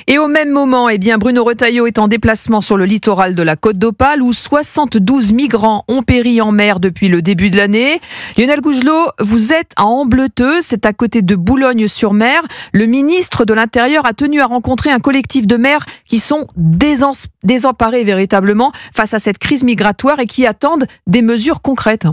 Et au même moment, Bruno Retailleau est en déplacement sur le littoral de la Côte d'Opale où 72 migrants ont péri en mer depuis le début de l'année. Lionel Gougelot, vous êtes à Ambleteuse, c'est à côté de Boulogne-sur-Mer. Le ministre de l'Intérieur a tenu à rencontrer un collectif de maires qui sont désemparés véritablement face à cette crise migratoire et qui attendent des mesures concrètes.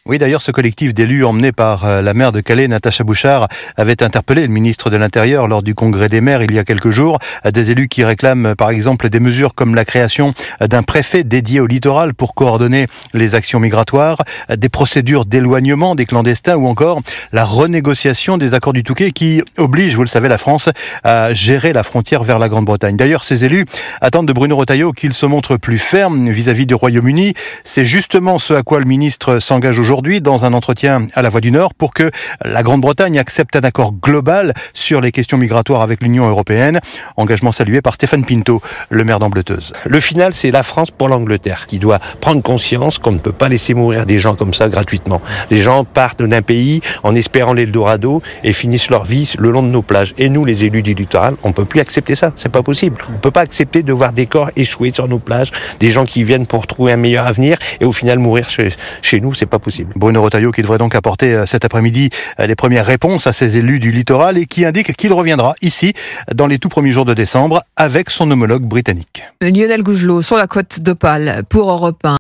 Oui, d'ailleurs, ce collectif d'élus emmené par la maire de Calais, Natacha Bouchard, avait interpellé le ministre de l'Intérieur lors du congrès des maires il y a quelques jours. Des élus qui réclament, par exemple, des mesures comme la création d'un préfet dédié au littoral pour coordonner les actions migratoires, des procédures d'éloignement des clandestins ou encore la renégociation des accords du Touquet qui oblige, vous le savez, la France à gérer la frontière vers la Grande-Bretagne. D'ailleurs, ces élus attendent de Bruno Retailleau qu'il se montre plus ferme vis-à-vis du Royaume-Uni. C'est justement ce à quoi le ministre s'engage aujourd'hui dans un entretien à la Voix du Nord pour que la Grande-Bretagne accepte un accord global sur les questions migratoires avec l'Union européenne. Engagement salué par Stéphane Pinto, le maire d'Ambleteuse. Le final, c'est la France pour l'Angleterre qui doit prendre conscience qu'on ne peut pas laisser mourir des gens comme ça gratuitement. Les gens partent d'un pays en espérant l'Eldorado et finissent leur vie le long de nos plages. Et nous, les élus du littoral, on ne peut plus accepter ça. C'est pas possible. On ne peut pas accepter de voir des corps échouer sur nos plages, des gens qui viennent pour trouver un meilleur avenir et au final mourir chez nous, c'est pas possible. Bruno Retailleau qui devrait donc apporter cet après-midi les premières réponses à ces élus du littoral et qui indique qu'il reviendra ici dans les tout premiers jours de décembre avec son homologue britannique. Lionel Gougelot sur la Côte d'Opale pour Europe 1.